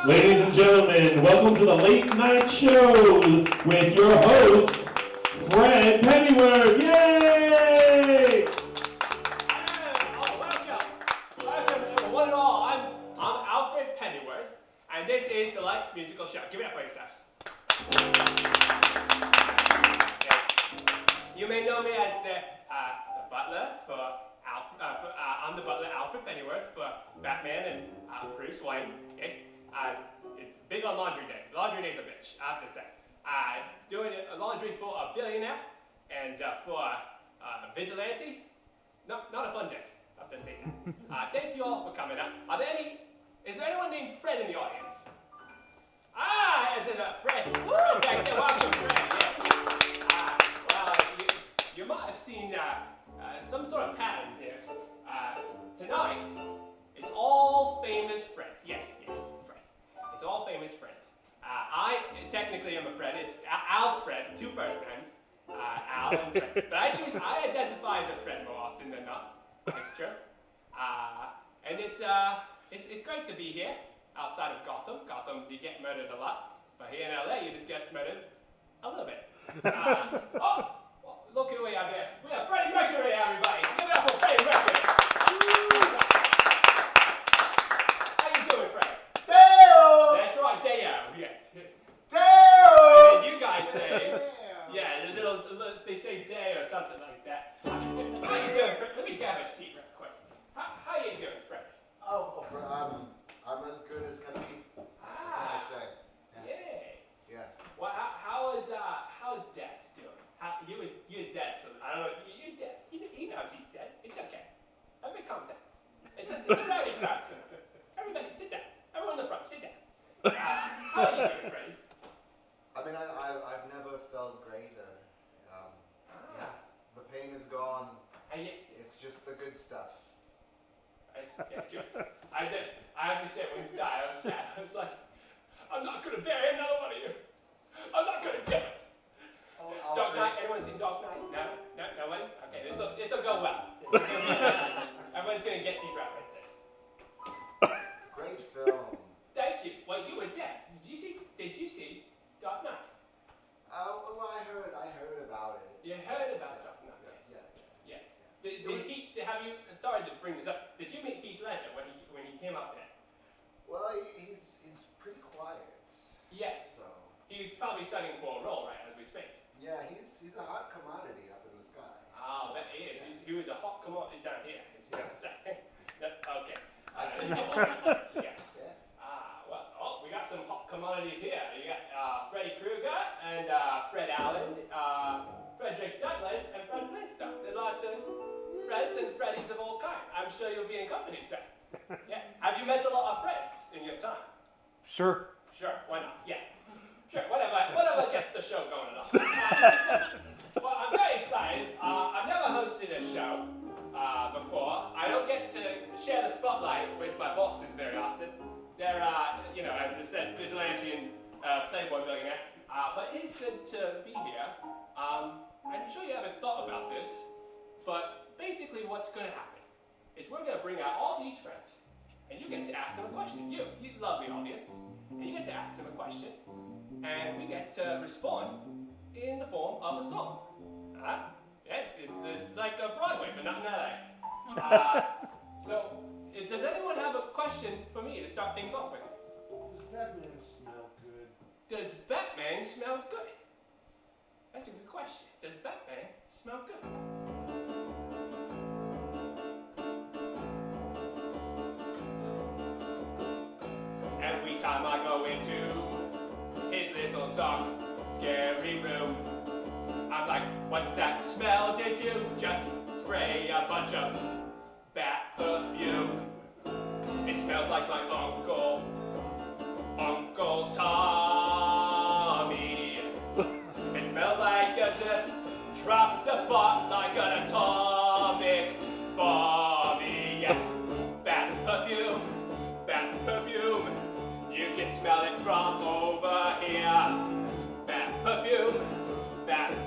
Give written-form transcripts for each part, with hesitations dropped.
Ladies and gentlemen, welcome to the Late Night Show with your host, Fred Pennyworth. Yay! Welcome, one and all. I'm Alfred Pennyworth, and this is the Light Musical Show. Give it up for yourselves. Yes. You may know me as the butler for I'm the butler, Alfred Pennyworth, for Batman and Bruce Wayne. Yes. It's big on laundry day. Laundry day's a bitch, I have to say. Doing a laundry for a billionaire and for a vigilante, not a fun day, I have to say that. Thank you all for coming up. Is there anyone named Fred in the audience? It's Fred. Fred back there. Welcome, Fred. Yes. Well, you might have seen some sort of pattern here. Tonight, it's all famous friends. Yes, Fred. It's all famous friends. I technically am a Fred. It's Alfred, two first names. Al and Fred. But I identify as a Fred more often than not. That's true. And it's great to be here outside of Gotham. Gotham, you get murdered a lot. But here in LA, you just get murdered a little bit. Look who we have here. We have Freddie Mercury, everybody. Give it up for Freddie Mercury. How you doing, Fred? Dale! That's right, Dale. Yes. Dale! And then you guys say, yeah, they say day or something like that. How you doing, Fred? Let me grab a seat real quick. How you doing, Fred? Fred, I'm as good as can be. What can I say? Yes. Yeah. Well, how's Death doing? You're dead. I don't know. You're dead. He knows he's dead. It's okay. Everybody calm down. It's a rowdy crowd tonight. Everybody sit down. Everyone in the front, sit down. How are you doing, Freddie? I mean, I've never felt greater. Yeah. The pain is gone. It's just the good stuff. That's good. I have to say, when you died, I was sad. I was like, I'm not going to bury another one of you. I'm not going to do it. Oh, Dark Knight? Anyone seen Dark Knight? No, nobody? Okay, this'll go well. Everyone's going to get these references. Great film. Thank you. Well, you were dead. Did you see Dark Knight? Well, I heard about it. You heard about Dark Knight? Yeah. Have you? Sorry to bring this up. Did you meet Heath Ledger when he came up there? Well, he's pretty quiet. Yes. So. He's probably studying for a role right as we speak. Yeah, he's a hot commodity up in the sky. Oh, that he is. He was a hot commodity down here. Okay. Yeah. We got some hot commodities here. You got Freddy Krueger and Fred Allen, Frederick Douglas, and Fred Flintstone. There's lots of Freds and Freddys of all kinds. I'm sure you'll be in company soon. Yeah. Have you met a lot of Freds in your time? Sure. Sure. Why not? Yeah. Sure. Whatever gets the show going on. Well, I'm very excited. I've never hosted a show before. I don't get to share the spotlight with my bosses very often. They're, as I said, vigilante and Playboy billionaire. But it is good to be here. I'm sure you haven't thought about this, but basically what's going to happen is we're going to bring out all these friends, and you get to ask them a question. You lovely audience, and you get to ask them a question, and we get to respond in the form of a song. It's like a Broadway, but not in LA. So, does anyone have a question for me to start things off with? Does Batman smell good? Does Batman smell good? That's a good question. Does Batman smell good? Every time I go into his little dark, scary room, I'm like, what's that smell? Did you just spray a bunch of bat perfume? It smells like my Uncle Tommy. It smells like you just dropped a fart like an atomic bomby. Yes, bat perfume. You can smell it from over here. Bat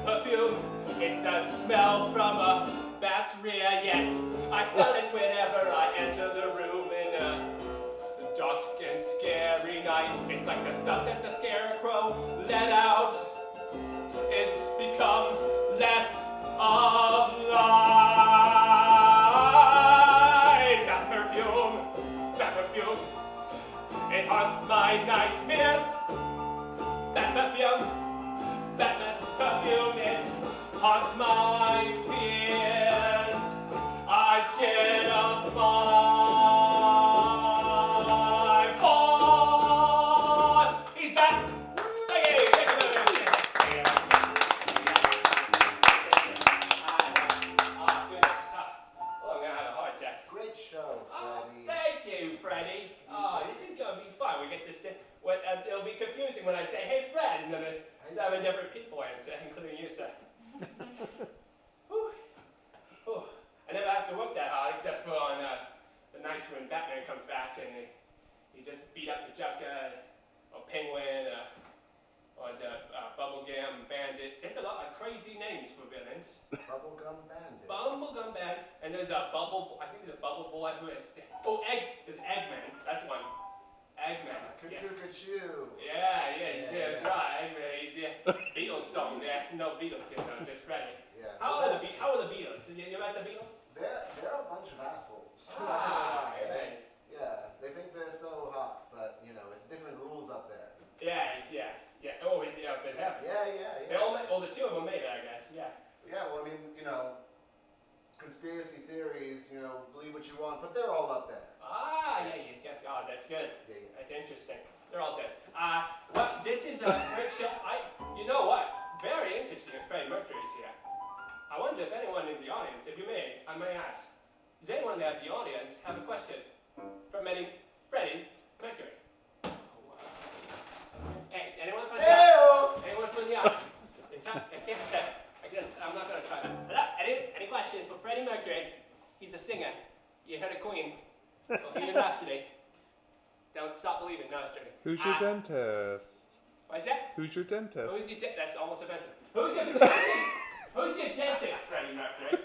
perfume. It's the smell from a bat's rear. Yes, I smell it whenever I enter the room in a dark and scary night. night. It's like the stuff that the scarecrow let out. It's become less alive. That perfume, it haunts my nightmares. That perfume, it haunts my fears. I'm scared of my boss. He's back. Hey, I'm gonna have a heart attack. Great show, Freddie. Thank you, Freddie. This is gonna be fun. We get to sit. It'll be confusing when I say, "Hey, Fred," and then 7 different people answer, including you, sir. Whew. Whew. I never have to work that hard, except for on the nights when Batman comes back and he just beat up the Joker, or Penguin, or the Bubblegum Bandit. There's a lot of crazy names for villains. Bubblegum Bandit. Bubblegum Bandit, and there's a Bubble. I think there's a Bubble Boy who is. There's Eggman. That's one. Eggman. Cuckoo-cuckoo. Yeah, right. Eggman. He's the Beatles song. There's no Beatles here, though, just Freddie. Yeah. How are the Beatles? You met the Beatles? They're a bunch of assholes. They think they're so hot, but it's different rules up there. Yeah. Oh, it happened. Yeah. The two of them made it, I guess. Yeah. Yeah, well, I mean, conspiracy theories, believe what you want, but they're all up there. Yes. Oh, that's good. Yeah. That's interesting. They're all dead. Well, this is a great show. You know what? Very interesting if Freddie Mercury is here. I wonder if anyone in the audience, if you may, I may ask, does anyone in the audience have a question for Freddie Mercury? Hey, anyone from the audience? Anyone from the audience? I can't say. I'm not going to try that. Any questions for Freddie Mercury? He's a singer. You heard a Queen. Bohemian Rhapsody. Don't stop believing. No, it's joking. Who's your dentist? What is that? Who's your dentist? That's almost offensive. Who's your dentist, Freddie Mercury?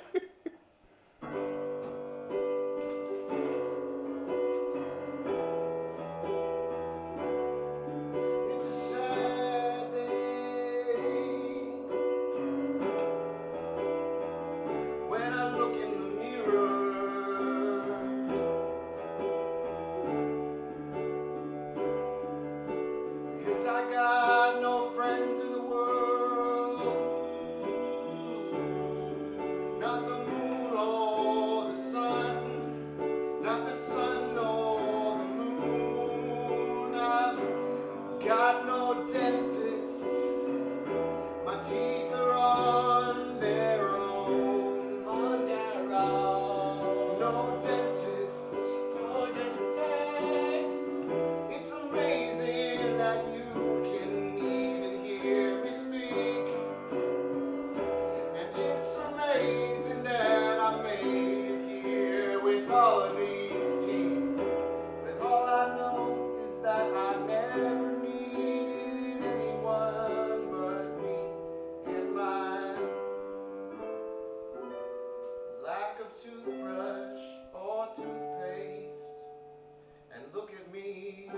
It's a sad day when I look in the mirror. Cause I got no friends in the world. Not the moon or the sun. Not the sun or the moon. I've got no dentist. My teeth are on their own. On their own. No dentist. No dentist. It's amazing that you can even hear me speak. And it's amazing that I made it here with all of these teeth. But all I know is that I never needed anyone but me and my lack of toothbrush or toothpaste. And look at me.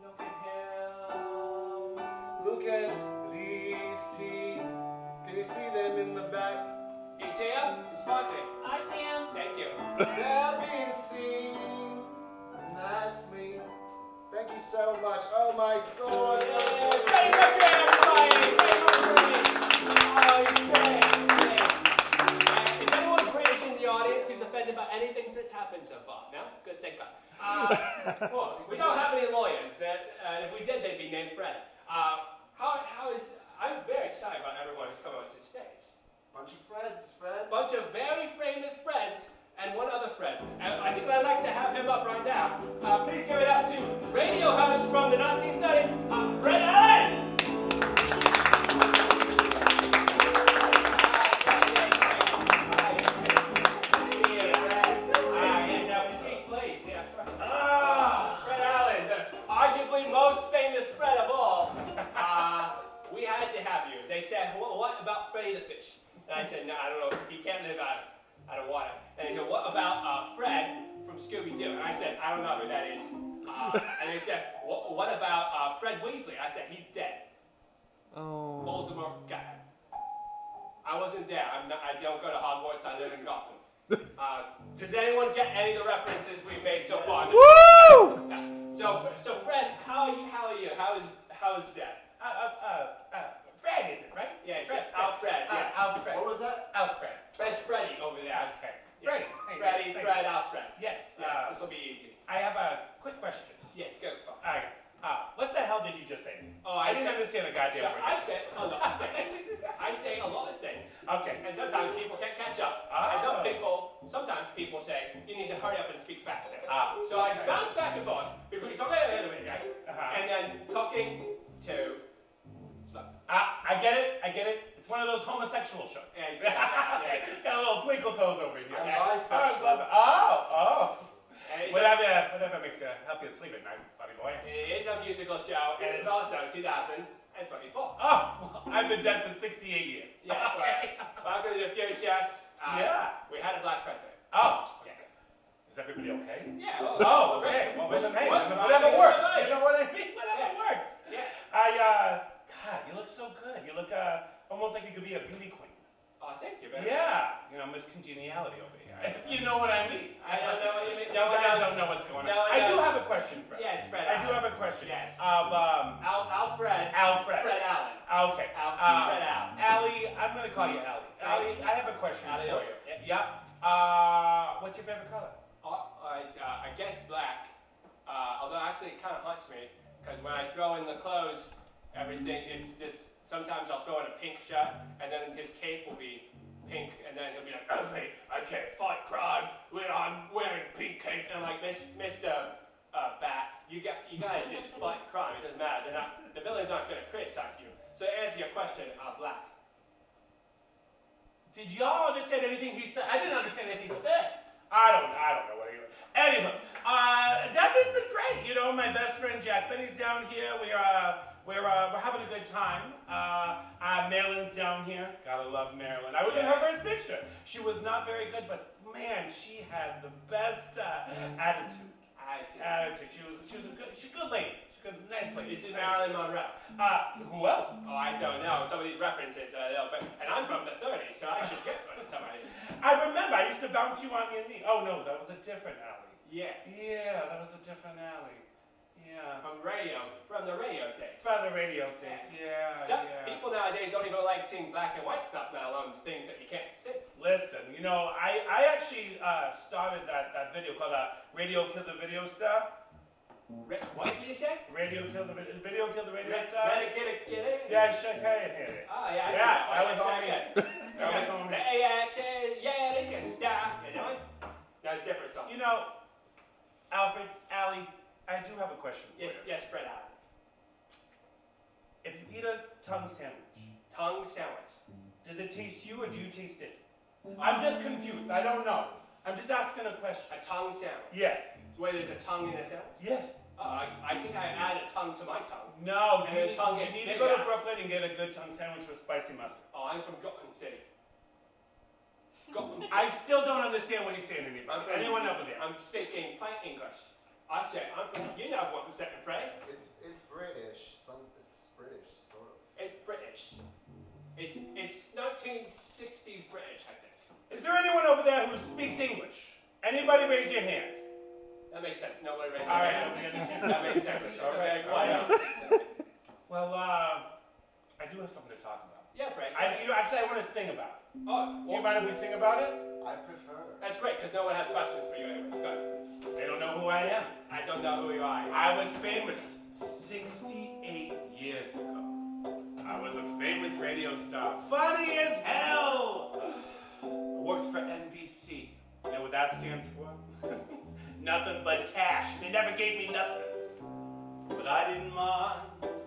Look at him. Look at these teeth. Can you see them in the back? You see him? He's sparkling. I see him. Thank you. They're being seen. And that's me. Thank you so much. Oh my God. Freddie Mercury, everybody! Freddie Mercury! Oh, he's great. Is anyone British in the audience who's offended by anything that's happened so far? No? Good, thank God. Well, we don't have any lawyers. If we did, they'd be named Fred. I'm very excited about everyone who's coming onto the stage. Bunch of Freds, Fred. Bunch of very famous Freds and one other Fred. And I think I'd like to have him up right now. Please give it up to radio host from the 1930s, Fred Allen! Fred Allen, arguably most famous Fred of all. We had to have you. They said, well, what about Freddy the Fish? And I said, no, I don't know. He can't live out of water. And he said, what about Fred from Scooby-Doo? And I said, I don't know who that Freddy's. And they said, what about Fred Weasley? I said, he's dead. Oh. Voldemort got him. I wasn't there. I don't go to Hogwarts. I live in Gotham. Does anyone get any of the references we've made so far? Woo! So Fred, how are you? How is Dad? Fred, is it, right? Yeah, Fred. Alfred. Yes. Alfred. What was that? Alfred. That's Freddy over there. Okay. Yeah. Freddy. Hey, Freddy, thanks. Fred, Alfred. Yes. Yes, this will be easy. I have a quick question. Yes, go for it. All right. What the hell did you just say? Oh, I didn't understand a goddamn So word. I say a lot of things. I say a lot of things. Okay. And sometimes people can't catch up. Oh. And sometimes people say, you need to hurry up and speak faster. So I okay. bounce back and forth between talking a little bit, right? Uh-huh. And then talking to slow. I get it. It's one of those homosexual shows. Exactly. Yes. Got a little twinkle toes over here. I'm Okay. Oh, I bisexual. love it. Oh. And it's Whatever makes you help you sleep at night, buddy boy. It is a musical show, and it's also 2024. Oh, I've been dead for 68 years. Yeah, Okay. welcome to the future. Yeah. We had a black president. Oh. Yeah. Is everybody okay? Yeah. Oh, okay. Well, whatever works. You know what I mean? Whatever works. Yeah. God, you look so good. You look almost like you could be a beauty queen. Oh, thank you very much. Yeah. You know, Miss Congeniality over here. If you know what I mean. I don't know what you mean. You guys don't know what's going on. No one I do knows. have a question, Fred. Yes, Fred. I do have a question. Yes. Alfred. Alfred. Fred Allen. Okay. Fred Allen. Allie, I'm gonna call you Allie. Allie, I have a question Allie, for okay. you. Yeah. What's your favorite color? I guess black. Although actually it kind of haunts me because when I throw in the clothes, everything it's just. Sometimes I'll throw in a pink shirt and then his cape will be pink and then he'll be like, "Alfred, I can't fight crime when I'm wearing pink cape." And I'm like, Mr. Bat, you gotta just fight crime. It doesn't matter. The villains aren't gonna criticize you. So to answer your question, black. Did y'all understand anything he said? I didn't understand anything he said. I don't know what he was. Anyway, that has been great. You know, my best friend Jack Benny's down here. We're having a good time. Marilyn's down here. Gotta love Marilyn. I was in her first picture. She was not very good, but man, she had the best attitude. She's a good lady. She's a nice lady. This is Marilyn Monroe. Who else? Oh, I don't know. Some of these references are a little bit, and I'm from the 30s, so I should get one. Somebody. I remember. I used to bounce you on your knee. Oh no, that was a different alley. Yeah. Yeah, that was a different alley. Yeah. From the radio days. For the radio days, yeah, Some yeah. people nowadays don't even like seeing black and white stuff, let alone things that you can't see. Listen, you know, I actually started that video called Radio Kill the Video Star. What did you say? Radio Kill the Radio Star. Get it? Yeah, I hit it. Oh, yeah, I see Yeah, that. that was Yeah, on me. yeah. That was on me. Yeah, they can stop. You know what? That's a different song. You know, Alfred, Allie, I do have a question for you. Yes, spread out. If you eat a tongue sandwich, Tongue sandwich. does it taste you or do you taste it? I'm just confused. I don't know. I'm just asking a question. A tongue sandwich. Yes. Where there's a tongue in a sandwich? Yes. I think I add a tongue to my tongue. No, And you the tongue is need to big go to out. Brooklyn and get a good tongue sandwich with spicy mustard. Oh, I'm from Gotham City. Gotham City. I still don't understand what he's saying to anybody. I'm from- Anyone over there? I'm speaking plain English. I said, I'm from, you know what I'm saying, Fred? It's British. It's British, sort of. It's British. It's 1960s British, I think. Is there anyone over there who speaks English? Anybody raise your hand? That makes sense. Nobody raised All their right, hand. nobody understands. That makes sense. All right, Very quiet. Well, I do have something to talk about. Yeah, Fred. Actually, I want to sing about it. Oh, Do you mind if we sing about it? I prefer. that's great, because no one has questions for you anyways. Go ahead. They don't know who I am. I don't know who you are. I was famous 68 years ago. I was a famous radio star. Funny as hell! I worked for NBC. You know what that stands for? Nothing but cash. They never gave me nothing. But I didn't mind.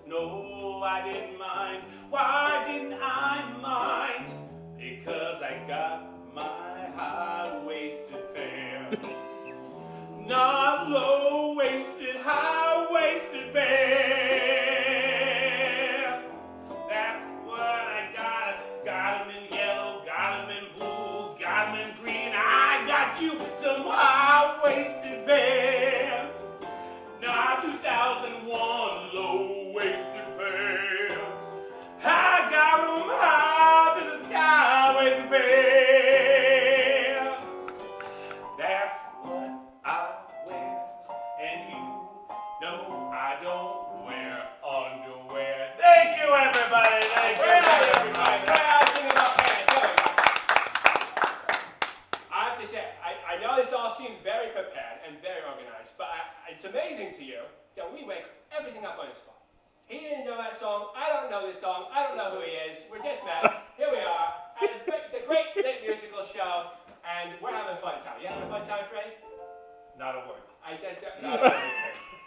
No, I didn't mind. Why didn't I mind? Because I got my high-waisted pants. Not low-waisted, high-waisted pants. That's what I got. Got 'em in yellow, got 'em in blue, got 'em in green. I got you some high-waisted pants. I don't wear underwear. Thank you, everybody. Thank you, everybody. I have to say, I know this all seems very prepared and very organized, but it's amazing to you that we make everything up on the spot. He didn't know that song. I don't know this song. I don't know who he is. We're just met. Here we are at the great late musical show, and we're having a fun time. You having a fun time, Freddie? Not a word. Not a word.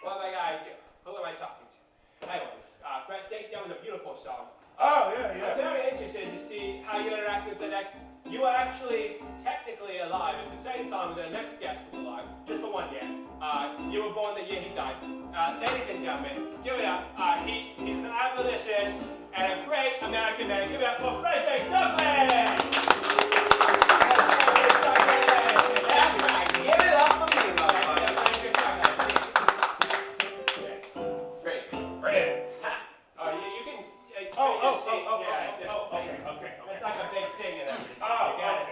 What am I? Who am I talking to? Anyways, Fred, that was a beautiful song. Oh, yeah. I'm very interested to see how you interact with the next. You are actually technically alive at the same time the next guest was alive, just for 1 year. You were born the year he died. Ladies and gentlemen, give it up. He's an abolitionist and a great American man. Give it up for Frederick Douglas! That's right. Give it up for me, motherfucker. Fred. Oh, you can. Okay. It's like a big thing and everything. Oh, You got it.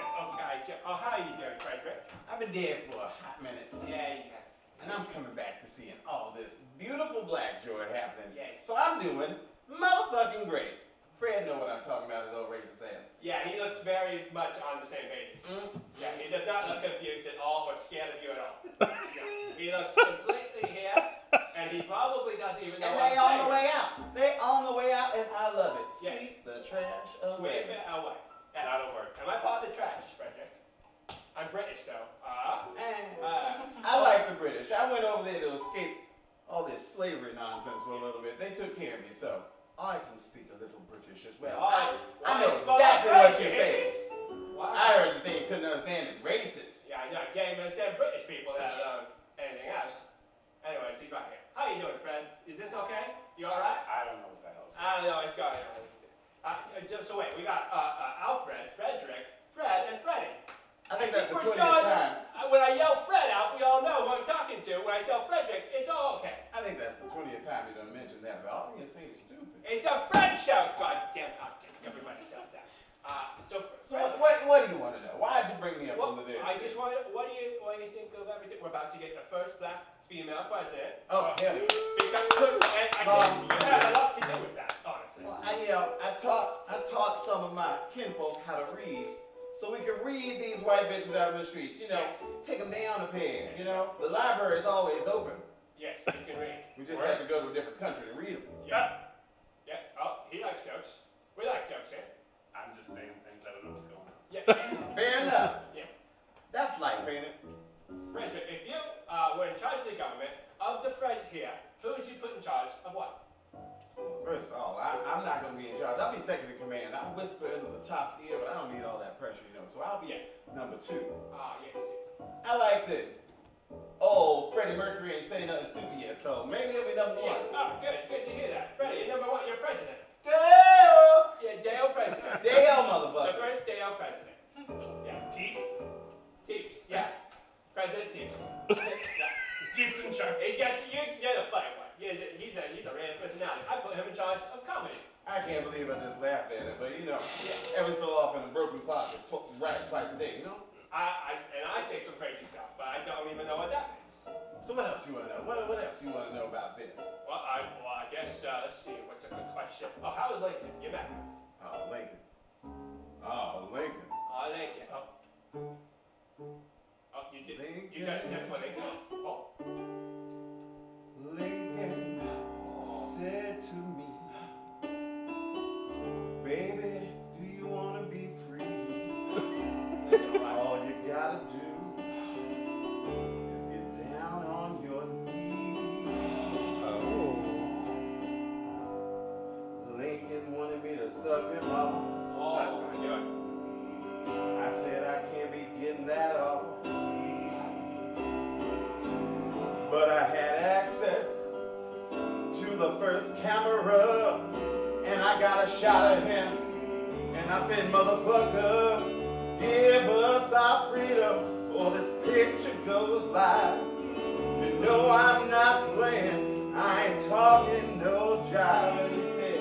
okay. Oh, how are you doing, Frederick? I've been dead for a hot minute. Yeah, you have. And I'm coming back to seeing all this beautiful black joy happening. Yes. So I'm doing motherfucking great. Fred know what I'm talking about, his old racist ass. Yeah, he looks very much on the same page. Yeah, he does not look confused at all or scared of you at all. Yeah, he looks completely here, and he probably doesn't even know And what they I'm on saying. the way out. They on the way out, and I love it. Yes. Sweep the trash Sweep away. it away. That's, Not a word. Am I part of the trash, Frederick? I'm British, though. I like the British. I went over there to escape all this slavery nonsense for a little bit. They took care of me, so I can speak a little British as well. I know exactly what you're saying. Wow. I heard you say you couldn't understand it. Racist. Yeah, I know. I can't even understand British people that anything else. Anyways, he's right here. How you doing, Fred? Is this okay? You all right? I don't know what the hell's I don't know. It's going on. So wait, we got Alfred, Frederick, Fred, and Freddie. I think that's the We're 20th showing- time. When I yell Fred out, we all know who I'm talking to. When I yell Frederick, it's all okay. I think that's the 20th time you done mentioned that. The audience ain't stupid. It's a Fred show. God damn it. I'll get everybody settled down. So Fred, What do you want to know? Why'd you bring me up well, on the day? I just want to, what do you think of everything? We're about to get the first black female president. Oh, hell yeah. Because, and I think you had a lot to do with that, honestly. Well, I taught some of my kinfolk how to read, so we could read these white bitches out in the streets. You know, take them down a peg. You know, the library is always open. Yes, you can read. We just have to go to a different country to read them. Yeah. Yeah. Oh, he likes jokes. We like jokes here. I'm just saying things. I don't know what's going on. Yeah. Fair enough. Yeah. That's life, ain't it? Frederick, if you were in charge of the government, of the Freds here, who would you put in charge of what? Well, first of all, I'm not going to be in charge. I'll be second in command. I'll whisper into the top's ear, but I don't need all that pressure, you know. So I'll be number 2. Yes. I like this. Oh, Freddie Mercury ain't saying nothing stupid yet, so maybe he'll be number 1. Yeah. Oh, good. Good to hear that. Freddie, you're number 1. You're president. Dale! Yeah, Dale president. Dale, The motherfucker. first Dale president. Yeah. Teeps? Teeps, yes. President Teeps. Yeah. Teeps in charge. You're the funny one. He's a rare personality. I put him in charge of comedy. I can't believe I just laughed at it, but you know, every so often a broken clock is right twice a day, you know? I say some crazy stuff, but I don't even know what that means. So what else you want to know? What else you want to know about this? Well, I guess, let's see, what's a good question? Oh, how was Lincoln? You met him. Oh, Lincoln. Oh, Lincoln. Oh, Lincoln. Oh, you did. Lincoln. You guys did for Lincoln. Oh. Lincoln said to me, baby, do you want to be free? Lincoln, all right. All you gotta do is get down on your knees. Lincoln wanted me to suck him off. Oh, my God. I said I can't be getting that off. But I had access to the first camera, and I got a shot of him. And I said, motherfucker, give us our freedom, or this picture goes live. You know I'm not playing, I ain't talking no jive. And he said,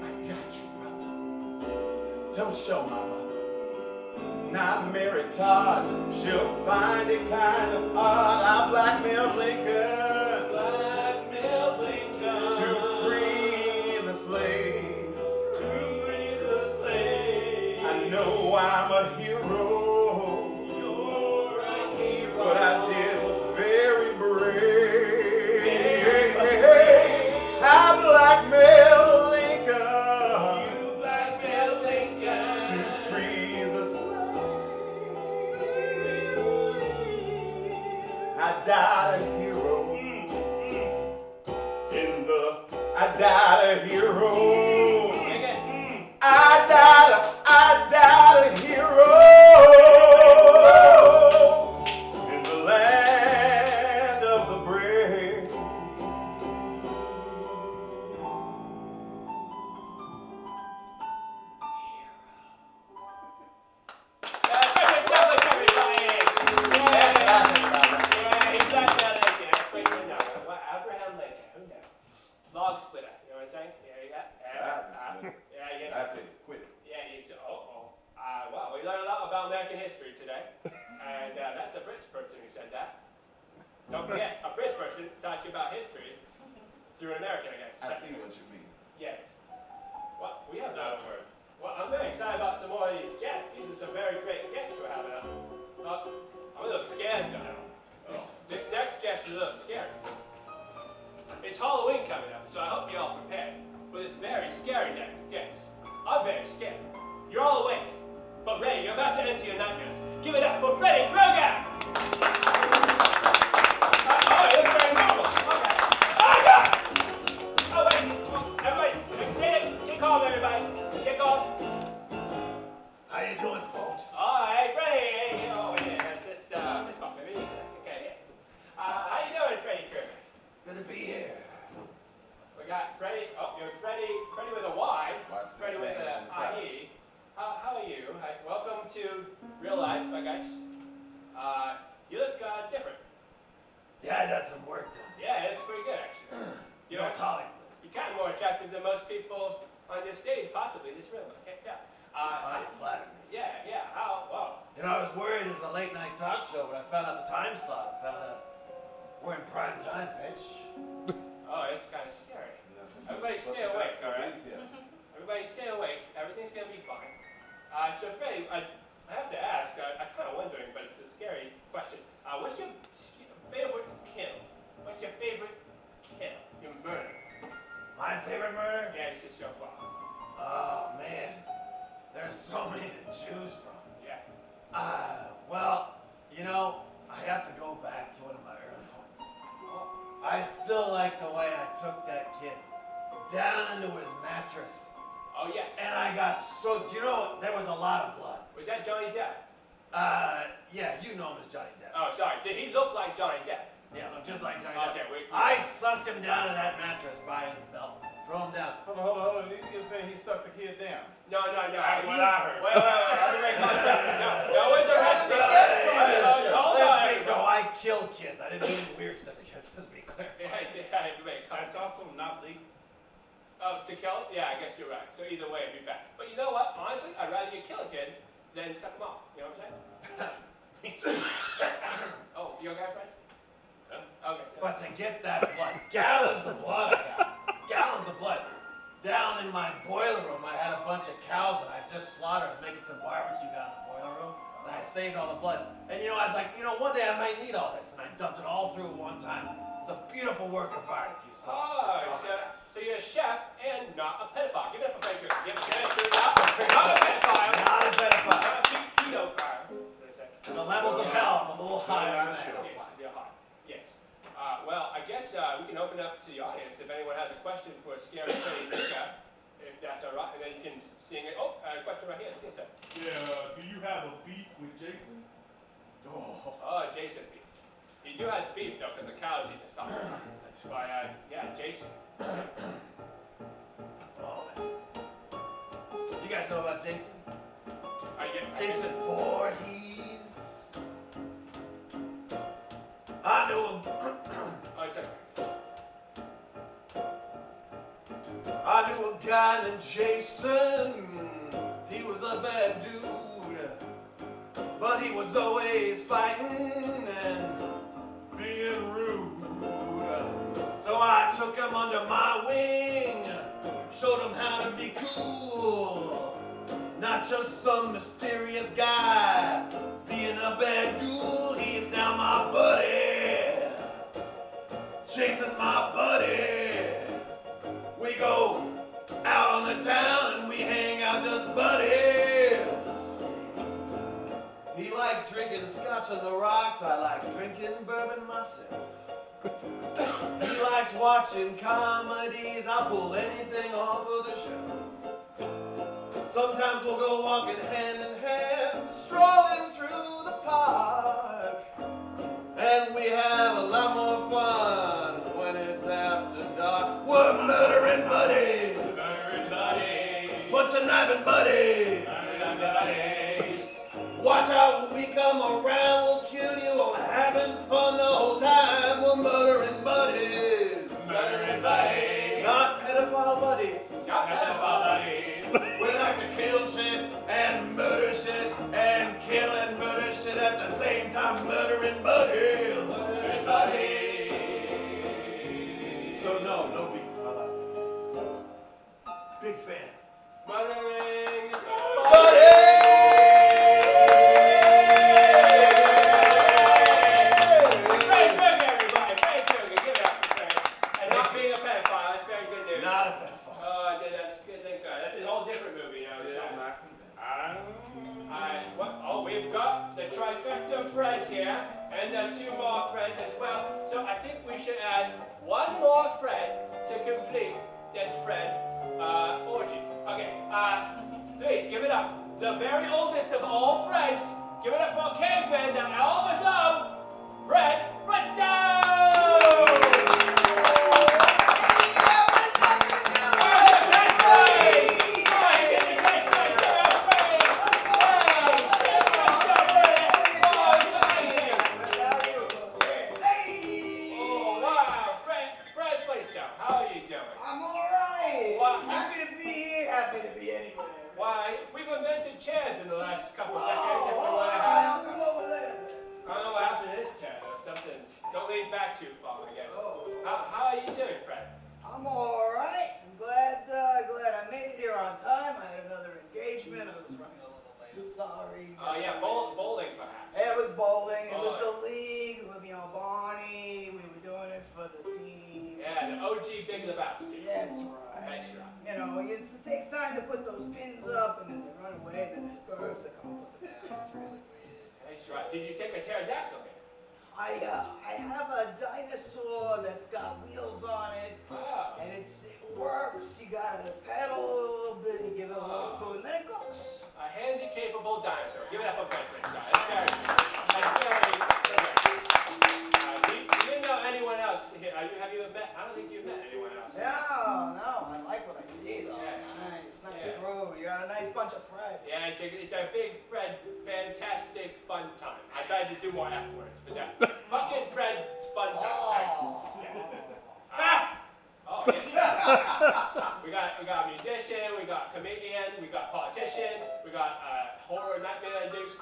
I got you, brother. Don't show my mother. Not Mary Todd, she'll find it kind of odd. I blackmailed Lincoln. Blackmail Oh, I'm a hero. You're a hero. What I did was very brave. I blackmailed Lincoln You blackmailed Lincoln. to free the slaves. I died a hero. I died a hero. Sing it. I died a hero in the land of the brave. Frederick Douglas, everybody. Yeah, he's blackmailed Lincoln. That's great to know. What, Abraham Lincoln? Who knows? Log splitter. You know what I'm saying? Yeah, you got. Yeah, you I said, quit. Yeah, well, we learned a lot about American history today, and that's a British person who said that. Don't forget, a British person taught you about history through an American, I guess. I see what you mean. Yes. Well, we have that word. Well, I'm very excited about some more of these guests. These are some very great guests we're having up. I'm a little scared though. This next guest is a little scary. It's Halloween coming up, so I hope you're all prepared for this very scary next guest. I'm very scared. You're all awake, but ready. You're about to enter your nightmares. Give it up for Freddy Krueger! Oh, it looks very normal. Okay. Oh my God! Oh wait, everybody, stay calm, everybody. Stay calm. How you doing, folks? Oh, hey, Freddy. Hey, oh, yeah, just bump, maybe. Okay, yeah. How you doing, Freddy Krueger? Good to be here. We got Freddy. Oh, you're Freddy with a Y. Watch the Freddy with thing a inside. IE. How are you? Hi, welcome to real life, I guess. You look different. Yeah, I done some work done. Yeah, it's pretty good actually. You know, That's Hollywood. you're kind of more attractive than most people on this stage, possibly this room. I can't tell. You flattered me. Yeah. How? Wow. You know, I was worried it was a late night talk show, but I found out the time slot. I found out we're in prime time, bitch. Oh, it's kind of scary. Everybody stay awake, all right? Everybody stay awake. Everything's gonna be fine. So Freddie, I have to ask. I'm kind of wondering, but it's a scary question. What's your favorite kill? What's your favorite kill? Your murder? My favorite murder? Yeah, it's just so far. Oh, man. There's so many to choose from. Yeah. Well, you know, I have to go back to one of my early ones. Oh. I still like the way I took that kid down into his mattress. Oh yes. And I got so, you know, there was a lot of blood. Was that Johnny Depp? Yeah, you know him as Johnny Depp. Oh, sorry. Did he look like Johnny Depp? Yeah, look just like Johnny Depp. Okay, I sucked him down to that mattress by his belt. Throw him down. Hold on. You're saying he sucked the kid down? No. That's what I heard. Wait. Everybody calm down. No one's arrested. Hold on. No, I kill kids. I didn't do any weird stuff to kids. Let's be clear. Yeah, everybody calm That's down. also not legal. To kill? Yeah, I guess you're right. So either way, it'd be bad. But you know what? Honestly, I'd rather you kill a kid than suck him off. You know what I'm saying? Me too. Oh, you okay, Fred? Huh? Okay. But to get that blood, gallons of blood I got. Gallons of blood. Down in my boiler room, I had a bunch of cows that I just slaughtered. I was making some barbecue down in the boiler room, and I saved all the blood. And you know, I was like, you know, one day I might need all this, and I dumped it all through at one time. It was a beautiful work of art, if you saw. Oh, so you're a chef and not a pedophile. Give it up for Fred Krueger. Give it up. Not a pedophile. Not a pedophile. Not a pedophile. The levels of hell, I'm a little higher on that. Yes. Well, I guess we can open up to the audience if anyone has a question for a scary Freddy Krueger, if that's all right, and then you can sing it. Oh, a question right here. Yes, sir. Yeah, do you have a beef with Jason? Oh, Jason beef. He do have beef though, because the cows eat his stuff. That's why, yeah, Jason. Oh, man. You guys know about Jason? Jason. Jason Voorhees. I knew him. Oh, it's okay. I knew a guy named Jason. He was a bad dude, but he was always fighting and being rude. So I took him under my wing, showed him how to be cool. not just some mysterious guy. Being a bad ghoul, he's now my buddy. Jason's my buddy. We go out on the town and we hang out just buddies. He likes drinking scotch on the rocks, I like drinking bourbon myself. He likes watching comedies, I'll pull anything off of the shelf. Sometimes we'll go walking hand in hand, strolling through the park. And we have a lot more fun when it's after dark. We're murdering buddies! Murdering buddies! Bunch of knifing buddies! Murdering buddies! Watch out when we come around, we'll kill you while having fun the whole time. We're murdering buddies. Murdering buddies! Not pedophile buddies. Not pedophile buddies! We like to kill shit and murder shit and kill and murder shit at the same time. Murdering buddies. Murdering buddies! So no beef. I like it. Big fan. Murdering Buddies! Freddy Krueger, everybody! Freddy Krueger, give it up for Freddy. And not being a pedophile, that's very good news. Not a pedophile. Oh, that's good, thank God. That's a whole different movie now. We've got the trifecta of friends here, and 2 more friends as well. So I think we should add 1 more friend to complete this friend orgy. Okay, please give it up. The very oldest of all friends. Give it up for a caveman that all of us love, Fred Flintstone! Chairs in the last couple of decades. If we want to have. Come over there. I don't know what happened to this chair though. Something's. Don't lean back too far, I guess. How are you doing, Fred? I'm all right. I'm glad I made it here on time. I had another engagement. I was running a little late. I'm sorry. Oh yeah, bowling perhaps. It was bowling. It was the league with Barney. We were doing it for the team. Yeah, the OG Big Lebowski. That's right. That's right. You know, it takes time to put those pins up, and then they run away, and then there's birds that come up with them down. It's really weird. That's right. Did you take a pterodactyl here? I have a dinosaur that's got wheels on it, Oh. and it works. You gotta pedal a little bit, you give it a little food, and then it goes. A handy, capable dinosaur. Give it up for Fred Flintstone. That's very good. Do you know anyone else here? Have you met? I don't think you've met anyone else. No, I like what I see though. Yeah. Nice Yeah. crew. You got a nice bunch of friends. Yeah, it's a big Fred, fantastic fun time. I tried to do more F words, but that fucking Fred fun time. Oh, yeah. we got a musician, we got a comedian, we got a politician, we got a horror nightmare-induced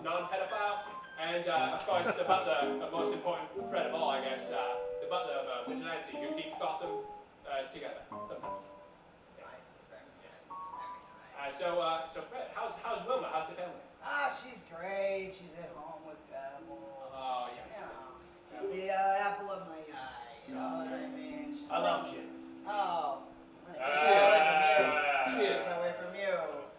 non-pedophile, and of course the butler, the most important Fred of all, I guess, the butler of vigilante who keeps Gotham together sometimes. So Fred, how's Wilma? How's the family? She's great. She's at home with Pebbles. Oh, yes. You know, she's the apple of my eye. You know what I mean? She's I love kids. Oh. Get away from you.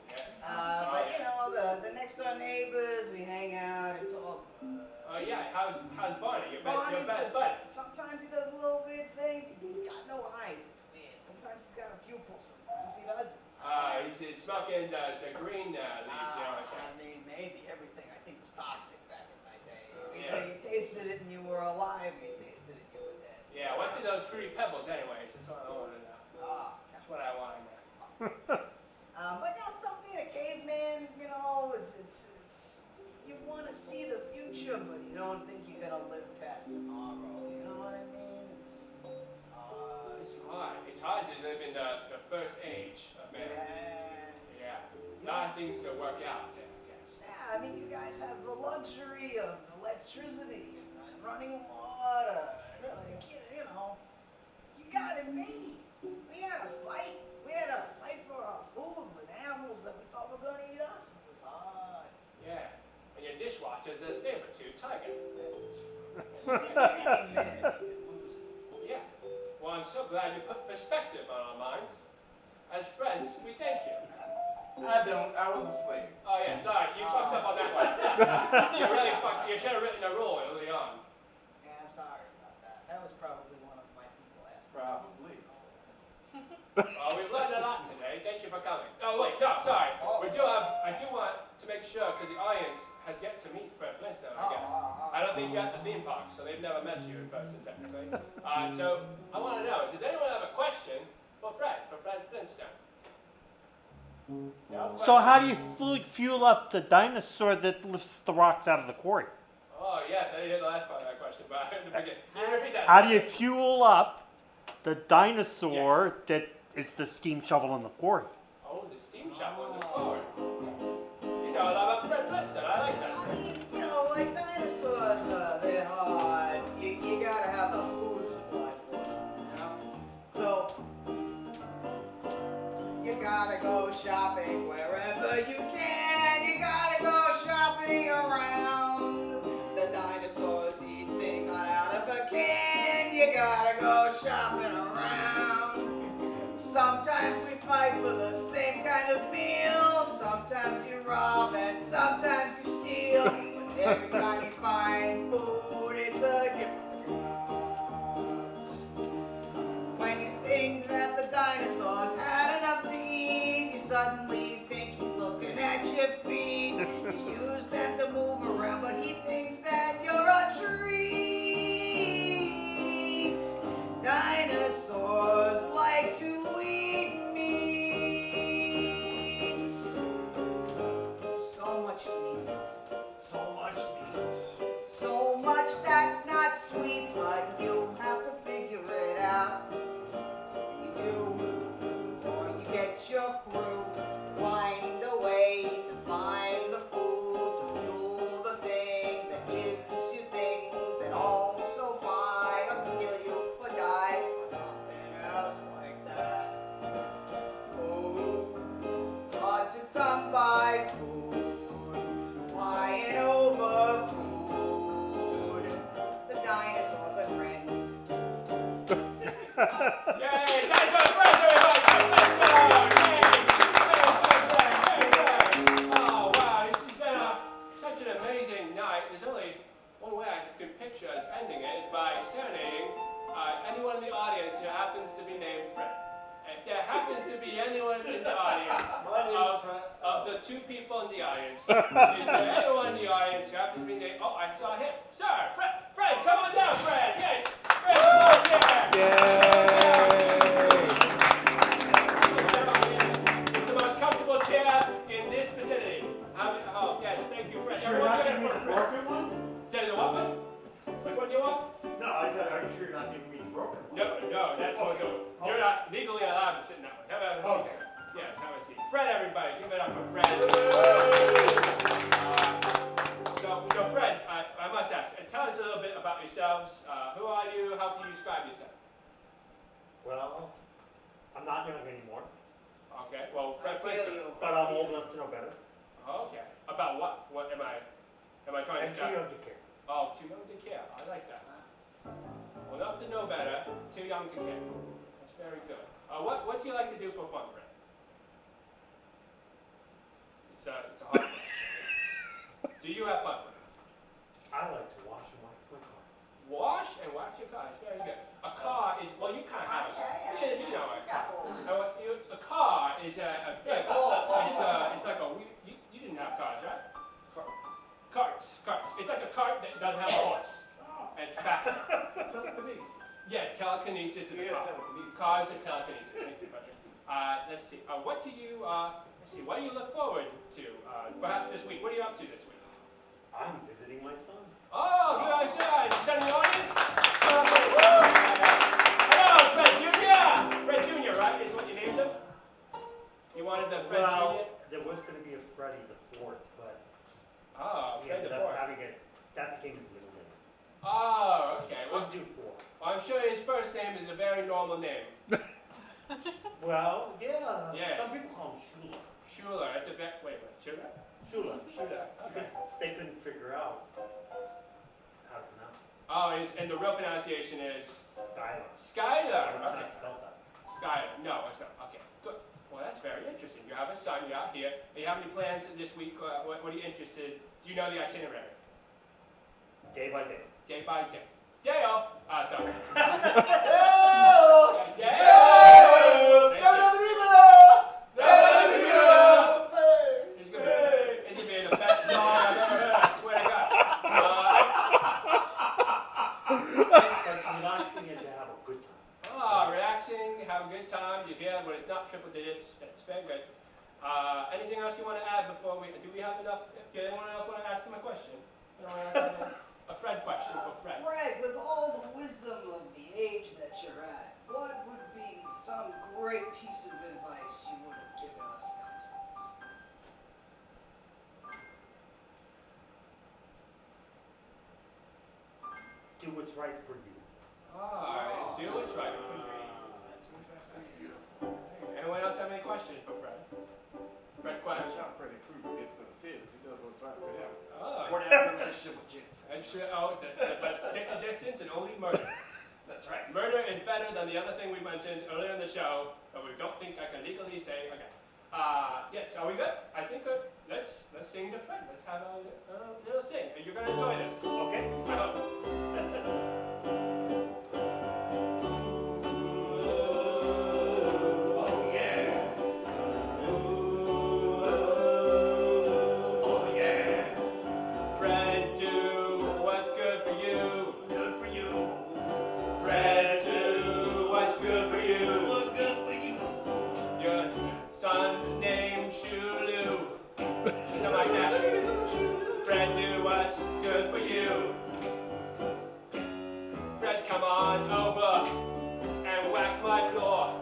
Yeah. But you know, the next door neighbors, we hang out. It's all good. Oh yeah. How's Barney? Your Barney's best good. bud. Sometimes he does little weird things. He's got no eyes. It's weird. Sometimes he's got a pupil. Sometimes he doesn't. He's smoking the green leaves, you know what I'm I saying? mean, maybe everything I think was toxic back in my day. Yeah. You tasted it and you were alive. You tasted it and you were dead. Yeah, what's in those fruity pebbles anyways? That's what I want to know. That's what I want to know. But you know, stuff being a caveman, you know, it's you want to see the future, but you don't think you're gonna live past tomorrow. You know what I mean? It's hard. It's hard to live in the first age of man. Yeah. A lot of things to work out there, I guess. Yeah, I mean, you guys have the luxury of electricity and running water. Like, you know, you got it made. We had a fight. We had a fight for our food with animals that we thought were going to glad you put perspective on our minds. As friends, we thank you. I was asleep. Oh yeah, sorry, you fucked up on that one. You really fucked. You should have written a rule early on. Yeah, I'm sorry about that. That was probably one of my people after. Probably. Well, we've learned a lot today. Thank you for coming. Oh wait, no, sorry. I do want to make sure because the audience has yet to meet Fred Flintstone, I guess. I don't think you're at the theme park, so they've never met you in person technically. So I want to know: does anyone have a question for Fred Flintstone? No? So how do you fuel up the dinosaur that lifts the rocks out of the quarry? Oh yes, I didn't hear the last part of that question, but I had to forget. Can you repeat that? How do you fuel up the dinosaur that is the steam shovel in the quarry? Oh, the steam shovel in the floor. You know a lot about Fred Flintstone. I like that. I mean, you know, like dinosaurs, they're hard. You gotta have a food supply for them, you know? So, you gotta go shopping wherever you can. You gotta go shopping around. The dinosaurs eat things hot out of a can. You gotta go shopping around. Sometimes we fight for the same kind of meal. Sometimes you rob and sometimes you steal. But every time you find food, it's a gift from the gods. When you think that the dinosaurs had enough to eat, you suddenly think he's looking at your feet. You use them to move around, but he thinks that you're a treat. Dinosaurs like to eat meat. So much meat. So much meat. So much that's not sweet, but you have to figure it out. You do, or you get your crew. Find a way to find the food to fuel the thing that gives you things that also fight or kill you or die or something else like that. Food, hard to come by. Food, flying over food. The dinosaurs are friends. Yay! Dinosaur friends, everybody! Fred Flintstone! Yay! Oh wow, this has been such an amazing night. There's only one way I can picture us ending it is by serenading anyone in the audience who happens to be named Fred. If there happens to be anyone in the audience of the two people in the audience, is there anyone in the audience who happens to be named? Oh, I saw him, sir. Fred, come on down, Fred. Yes, Fred, come on here. It's the most comfortable chair in this vicinity. Oh, yes, thank you, Fred. Sure, not giving me the broken one? Say the what one? Which one do you want? No, I said, are you sure you're not giving me the broken one? No, that's what you're not legally allowed to sit in that one. Have a seat, Okay. sir. Yes, have a seat. Fred, everybody, give it up for Fred. So Fred, I must ask, tell us a little bit about yourselves. Who are you? How can you describe yourself? Well, I'm not young anymore, Okay, well, Fred I feel Flintstone. you. but I'm old enough to know better. Okay, about what? What am I trying And to? too young to care. Oh, too young to care. I like that. Well, enough to know better, too young to care. That's very good. What do you like to do for fun, Fred? It's a hard question. Do you have fun, Fred? I like to wash and wax my car. Wash and wax your car. It's very good. A car is, well, you kind of have it. Yeah, you know it. A car is it's like you didn't have cars, right? Carts. It's like a cart that doesn't have a horse. And it's faster. Telekinesis. Yes, telekinesis is a Yeah, car. telekinesis. Cars and telekinesis. Thank you, Patrick. Let's see. What do you look forward to? Perhaps this week. What are you up to this week? I'm visiting my son. Oh, good on your side. Is that in the audience? Hello, Fred Jr. Fred Jr., right? Is what you named him? You wanted the Fred Well, Jr.? there was going to be a Freddy the Fourth, but Oh, he Fred ended the up Fourth. having it. That became his middle name. Oh, okay. Well, Couldn't do four. I'm sure his first name is a very normal name. Well, yeah. Yes. Some people call him Shula. Schuler. It's a bit. Wait. Schuler? Shula. Schuler. Okay. Because they couldn't figure out how to pronounce it. Oh, and the real pronunciation is Skylar. Skylar. It's not Okay. spelled that. Skylar. No, it's not. Okay, good. Well, that's very interesting. You have a son, you're out here. Do you have any plans this week? What are you interested? Do you know the itinerary? Day by day. Day by day. Dale! Sorry. Oh! Dale! It's gonna be the best song I've ever heard, I swear to God. It's relaxing and to have a good time. Relaxing, have a good time. You hear when it's not triple digits. That's very good. Anything else you want to add before do we have enough? Did anyone else want to ask him a question? Anyone else have a Fred question for Fred? Fred, with all the wisdom of the age that you're at, what would be some great piece of advice you would have given us youngsters? Do what's right for you. Alright, do what's right for you. That's beautiful. Anyone else have any questions for Fred? Fred, That's question? how Freddy Krueger gets those kids. He does what's right for him. Oh, Support having a relationship with kids. but stick the distance and only murder. That's right. Murder is better than the other thing we mentioned earlier in the show, but we don't think I can legally say again. Yes, are we good? I think good. Let's sing to Fred. Let's have a little sing. You're gonna enjoy this. Okay? I hope. Oh yeah. Oh yeah. Fred, do what's good for you. Good for you. Fred, do what's good for you. Look good for you. Your son's name Shulu. Something like that. Fred, do what's good for you. Fred, come on over and wax my floor.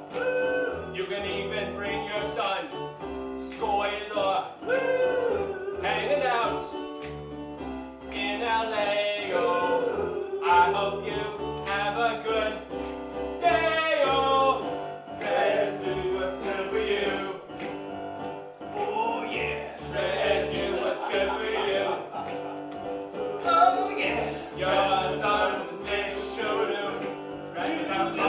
You can even bring your son, Scoiler, hanging out in LA. Oh, I hope you have a good day. Oh, Fred, do what's good for you. Oh yeah. Fred, do what's good for you. Oh yeah. Your son's name Shulu. Right now.